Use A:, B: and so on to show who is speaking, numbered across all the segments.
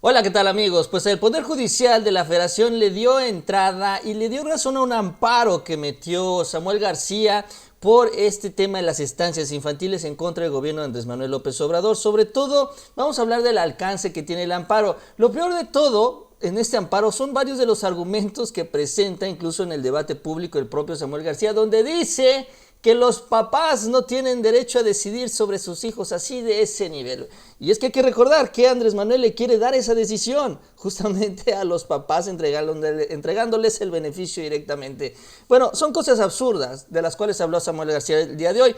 A: Hola, ¿qué tal amigos? Pues el Poder Judicial de la Federación le dio entrada y le dio razón a un amparo que metió Samuel García por este tema de las estancias infantiles en contra del gobierno de Andrés Manuel López Obrador. Sobre todo, vamos a hablar del alcance que tiene el amparo. Lo peor de todo en este amparo son varios de los argumentos que presenta incluso en el debate público el propio Samuel García, donde dice que los papás no tienen derecho a decidir sobre sus hijos, así de ese nivel. Y es que hay que recordar que Andrés Manuel le quiere dar esa decisión justamente a los papás entregándoles el beneficio directamente. Bueno, son cosas absurdas de las cuales habló Samuel García el día de hoy.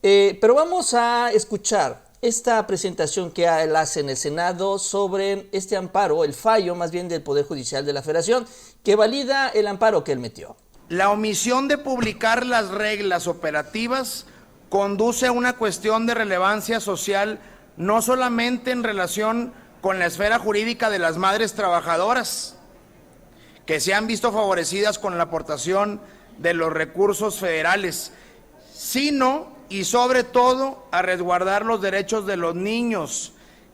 A: Pero vamos a escuchar esta presentación que él hace en el Senado sobre este amparo, el fallo más bien del Poder Judicial de la Federación, que valida el amparo que él metió.
B: La omisión de publicar las reglas operativas conduce a una cuestión de relevancia social no solamente en relación con la esfera jurídica de las madres trabajadoras, que se han visto favorecidas con la aportación de los recursos federales, sino y sobre todo a resguardar los derechos de los niños,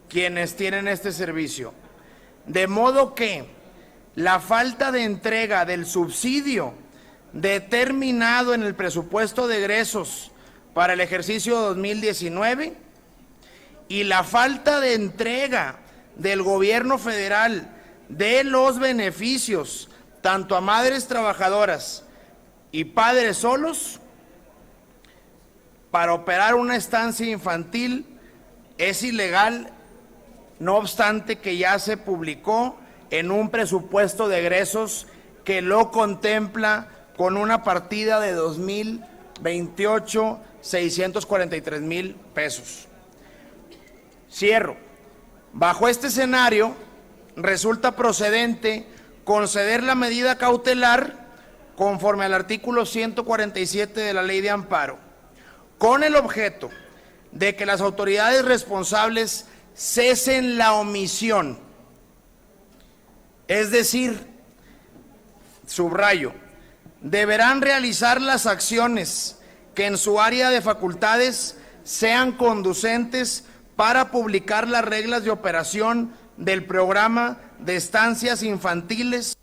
B: quienes tienen este servicio. De modo que la falta de entrega del subsidio determinado en el presupuesto de egresos para el ejercicio 2019 y la falta de entrega del gobierno federal de los beneficios tanto a madres trabajadoras y padres solos para operar una estancia infantil es ilegal, no obstante que ya se publicó en un presupuesto de egresos que lo contempla con una partida de 2028, 643,000 pesos. Cierro. Bajo este escenario, resulta procedente conceder la medida cautelar conforme al artículo 147 de la Ley de Amparo, con el objeto de que las autoridades responsables cesen la omisión. Es decir, subrayo, deberán realizar las acciones que en su área de facultades sean conducentes para publicar las reglas de operación del programa de estancias infantiles.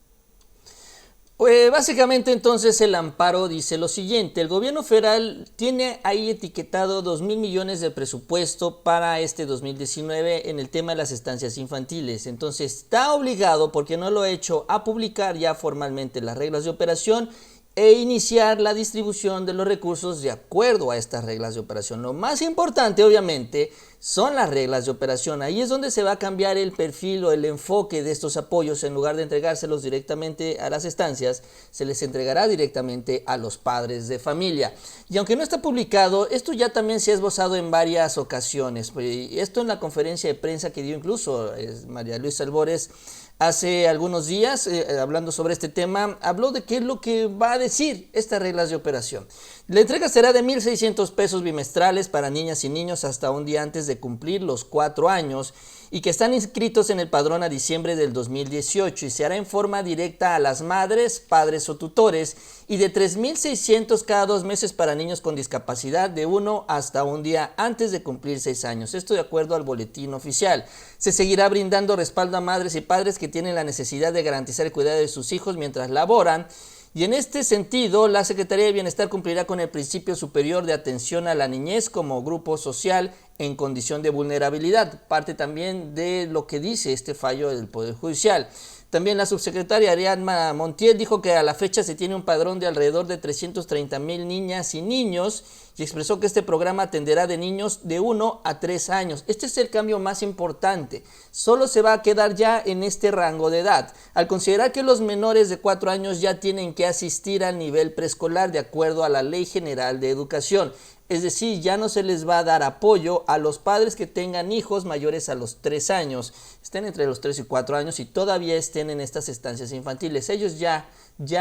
A: Pues básicamente entonces el amparo dice lo siguiente: el gobierno federal tiene ahí etiquetado 2,000 millones de presupuesto para este 2019 en el tema de las estancias infantiles. Entonces está obligado, porque no lo ha hecho, a publicar ya formalmente las reglas de operación e iniciar la distribución de los recursos de acuerdo a estas reglas de operación. Lo más importante, obviamente, son las reglas de operación. Ahí es donde se va a cambiar el perfil o el enfoque de estos apoyos. En lugar de entregárselos directamente a las estancias, se les entregará directamente a los padres de familia. Y aunque no está publicado, esto ya también se ha esbozado en varias ocasiones. Esto en la conferencia de prensa que dio incluso María Luisa Albores hace algunos días, hablando sobre este tema, habló de qué es lo que va a decir estas reglas de operación. La entrega será de 1,600 pesos bimestrales para niñas y niños hasta un día antes de cumplir los 4 años y que están inscritos en el padrón a diciembre del 2018, y se hará en forma directa a las madres, padres o tutores, y de 3,600 cada 2 meses para niños con discapacidad de 1 hasta un día antes de cumplir 6 años. Esto de acuerdo al boletín oficial. Se seguirá brindando respaldo a madres y padres que tienen la necesidad de garantizar el cuidado de sus hijos mientras laboran. Y en este sentido, la Secretaría de Bienestar cumplirá con el principio superior de atención a la niñez como grupo social en condición de vulnerabilidad, parte también de lo que dice este fallo del Poder Judicial. También la subsecretaria Ariadna Montiel dijo que a la fecha se tiene un padrón de alrededor de 330,000 niñas y niños, y expresó que este programa atenderá de niños de 1 a 3 años. Este es el cambio más importante. Solo se va a quedar ya en este rango de edad, al considerar que los menores de 4 años ya tienen que asistir al nivel preescolar de acuerdo a la Ley General de Educación. Es decir, ya no se les va a dar apoyo a los padres que tengan hijos mayores a los 3 años, estén entre los 3 y 4 años y todavía estén en estas estancias infantiles. Ellos ya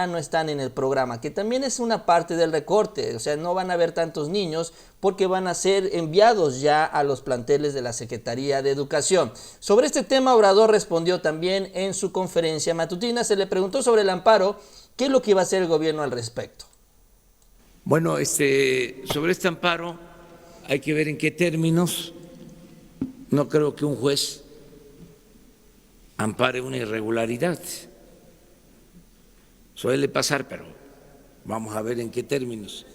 A: no están en el programa, que también es una parte del recorte. O sea, no van a haber tantos niños porque van a ser enviados ya a los planteles de la Secretaría de Educación. Sobre este tema, Obrador respondió también en su conferencia matutina. Se le preguntó sobre el amparo, qué es lo que iba a hacer el gobierno al respecto.
C: Bueno, sobre este amparo hay que ver en qué términos. No creo que un juez ampare una irregularidad. Suele pasar, pero vamos a ver en qué términos.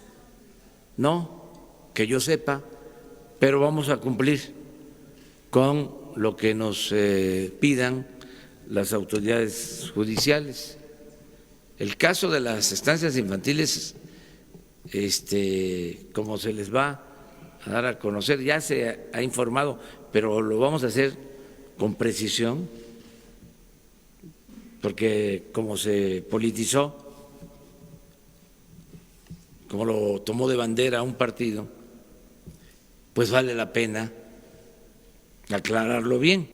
C: No, que yo sepa, pero vamos a cumplir con lo que nos pidan las autoridades judiciales. El caso de las estancias infantiles, como se les va a dar a conocer, ya se ha informado, pero lo vamos a hacer con precisión, porque como se politizó, como lo tomó de bandera un partido, pues vale la pena aclararlo bien.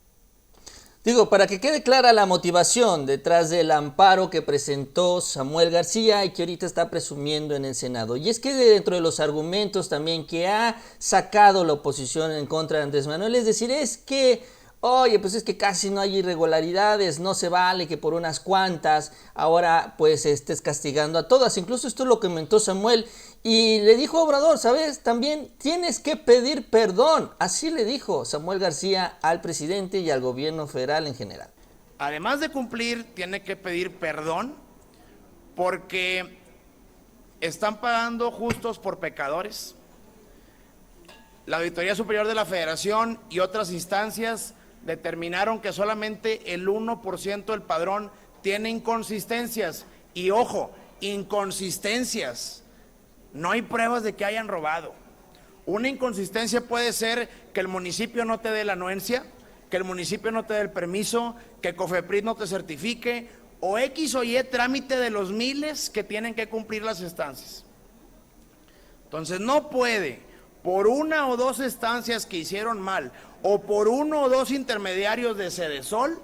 A: Digo, para que quede clara la motivación detrás del amparo que presentó Samuel García y que ahorita está presumiendo en el Senado. Y es que dentro de los argumentos también que ha sacado la oposición en contra de Andrés Manuel, es decir, es que, oye, pues es que casi no hay irregularidades, no se vale que por unas cuantas ahora pues estés castigando a todas. Incluso esto es lo que comentó Samuel y le dijo a Obrador, ¿sabes? También tienes que pedir perdón. Así le dijo Samuel García al presidente y al gobierno federal en general.
B: Además de cumplir, tiene que pedir perdón porque están pagando justos por pecadores. La Auditoría Superior de la Federación y otras instancias determinaron que solamente el 1% del padrón tiene inconsistencias. Y ojo, inconsistencias. No hay pruebas de que hayan robado. Una inconsistencia puede ser que el municipio no te dé la anuencia, que el municipio no te dé el permiso, que COFEPRIS no te certifique, o X o Y trámite de los miles que tienen que cumplir las estancias. Entonces no puede, por una o dos estancias que hicieron mal, o por uno o dos intermediarios de Sedesol,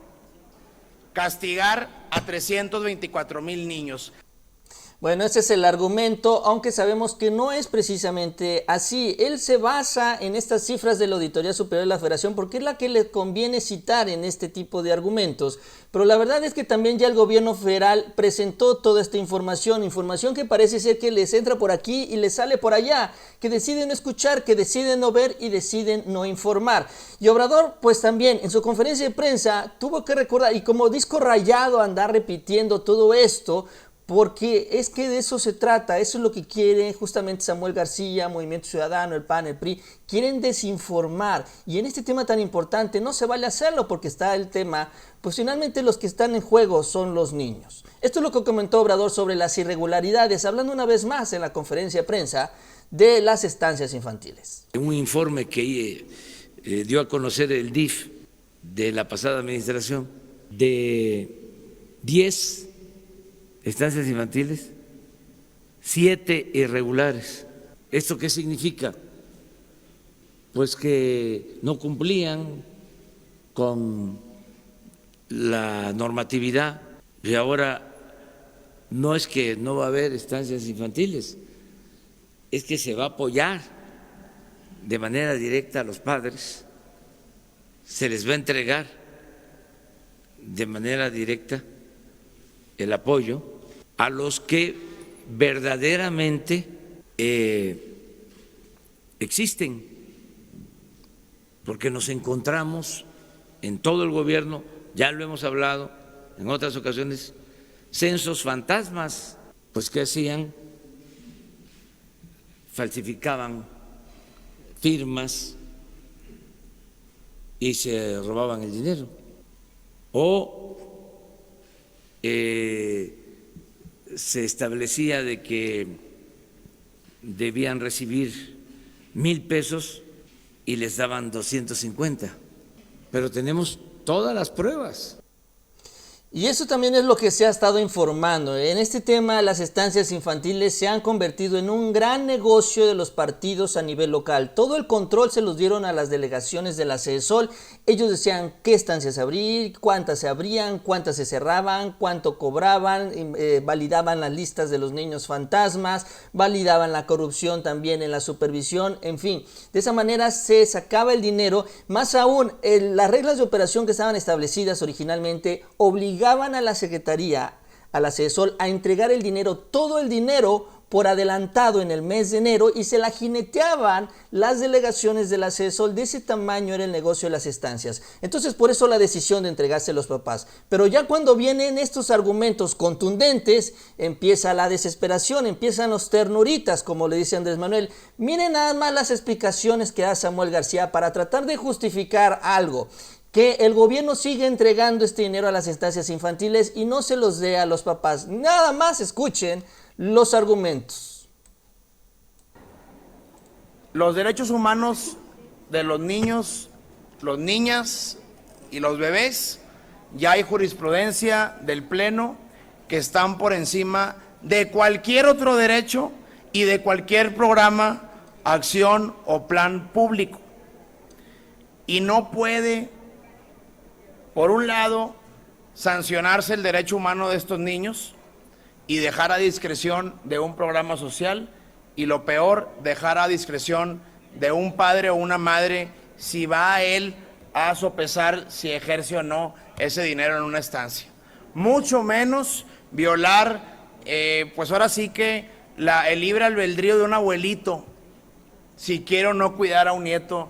B: castigar a 324,000 niños.
A: Bueno, ese es el argumento, aunque sabemos que no es precisamente así. Él se basa en estas cifras de la Auditoría Superior de la Federación porque es la que le conviene citar en este tipo de argumentos. Pero la verdad es que también ya el gobierno federal presentó toda esta información que parece ser que les entra por aquí y les sale por allá, que deciden no escuchar, que deciden no ver y deciden no informar. Y Obrador, pues también en su conferencia de prensa tuvo que recordar y como disco rayado andar repitiendo todo esto, porque es que de eso se trata, eso es lo que quiere justamente Samuel García, Movimiento Ciudadano, el PAN, el PRI, quieren desinformar y en este tema tan importante no se vale hacerlo porque está el tema, pues finalmente los que están en juego son los niños. Esto es lo que comentó Obrador sobre las irregularidades, hablando una vez más en la conferencia de prensa de las estancias infantiles.
C: Un informe que dio a conocer el DIF de la pasada administración de 10 estancias infantiles, 7 irregulares. ¿Esto qué significa? Pues que no cumplían con la normatividad y ahora no es que no va a haber estancias infantiles, es que se va a apoyar de manera directa a los padres, se les va a entregar de manera directa el apoyo a los que verdaderamente existen, porque nos encontramos en todo el gobierno, ya lo hemos hablado en otras ocasiones, censos fantasmas, pues ¿qué hacían? Falsificaban firmas y se robaban el dinero, o se establecía de que debían recibir 1,000 pesos y les daban 250, pero tenemos todas las pruebas.
A: Y eso también es lo que se ha estado informando. En este tema, las estancias infantiles se han convertido en un gran negocio de los partidos a nivel local. Todo el control se los dieron a las delegaciones de la Sedesol. Ellos decían qué estancias abrir, cuántas se abrían, cuántas se cerraban, cuánto cobraban, validaban las listas de los niños fantasmas, validaban la corrupción también en la supervisión, en fin. De esa manera se sacaba el dinero. Más aún, las reglas de operación que estaban establecidas originalmente obligaban a la Secretaría, a la Sedesol, a entregar el dinero, todo el dinero, por adelantado en el mes de enero y se la jineteaban las delegaciones de la CESOL. De ese tamaño era el negocio de las estancias. Entonces, por eso la decisión de entregarse a los papás. Pero ya cuando vienen estos argumentos contundentes, empieza la desesperación, empiezan los ternuritas, como le dice Andrés Manuel. Miren nada más las explicaciones que da Samuel García para tratar de justificar algo. Que el gobierno sigue entregando este dinero a las estancias infantiles y no se los dé a los papás. Nada más escuchen los argumentos.
B: Los derechos humanos de los niños, las niñas y los bebés, ya hay jurisprudencia del Pleno que están por encima de cualquier otro derecho y de cualquier programa, acción o plan público. Y no puede, por un lado, sancionarse el derecho humano de estos niños y dejar a discreción de un programa social, y lo peor, dejar a discreción de un padre o una madre si va a él a sopesar si ejerce o no ese dinero en una estancia. Mucho menos violar, pues ahora sí que el libre albedrío de un abuelito, si quiere o no cuidar a un nieto.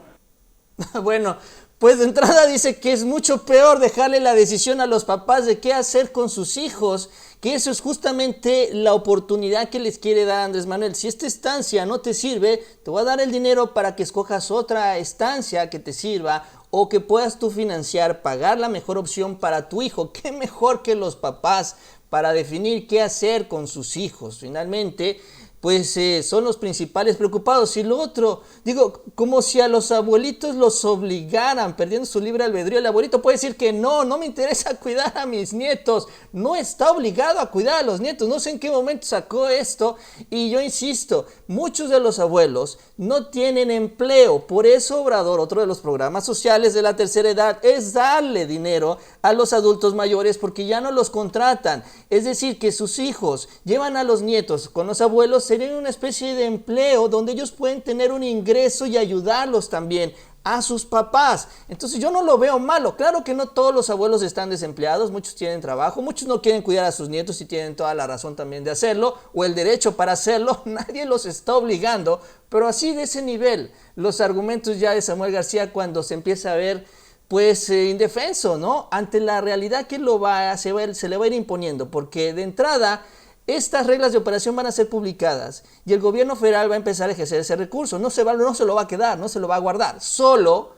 A: Bueno, pues de entrada dice que es mucho peor dejarle la decisión a los papás de qué hacer con sus hijos, que eso es justamente la oportunidad que les quiere dar Andrés Manuel. Si esta estancia no te sirve, te voy a dar el dinero para que escojas otra estancia que te sirva o que puedas tú financiar, pagar la mejor opción para tu hijo. ¿Qué mejor que los papás para definir qué hacer con sus hijos? Finalmente, pues son los principales preocupados. Y lo otro, digo, como si a los abuelitos los obligaran, perdiendo su libre albedrío. El abuelito puede decir que no me interesa cuidar a mis nietos, no está obligado a cuidar a los nietos. No sé en qué momento sacó esto, y yo insisto, muchos de los abuelos no tienen empleo. Por eso Obrador, otro de los programas sociales de la tercera edad, es darle dinero a los adultos mayores porque ya no los contratan. Es decir, que sus hijos llevan a los nietos con los abuelos, sería una especie de empleo donde ellos pueden tener un ingreso y ayudarlos también a sus papás. Entonces yo no lo veo malo. Claro que no todos los abuelos están desempleados, muchos tienen trabajo, muchos no quieren cuidar a sus nietos y tienen toda la razón también de hacerlo o el derecho para hacerlo. Nadie los está obligando, pero así de ese nivel los argumentos ya de Samuel García cuando se empieza a ver pues indefenso, ¿no? Ante la realidad que se le va a ir imponiendo, porque de entrada estas reglas de operación van a ser publicadas y el gobierno federal va a empezar a ejercer ese recurso. No se lo va a quedar, no se lo va a guardar. Solo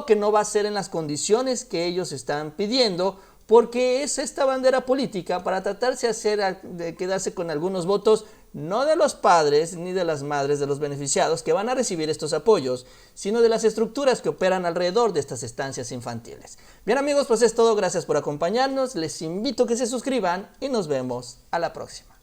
A: que no va a ser en las condiciones que ellos están pidiendo, porque es esta bandera política para tratarse de quedarse con algunos votos, no de los padres ni de las madres de los beneficiados que van a recibir estos apoyos, sino de las estructuras que operan alrededor de estas estancias infantiles. Bien amigos, pues es todo, gracias por acompañarnos, les invito a que se suscriban y nos vemos a la próxima.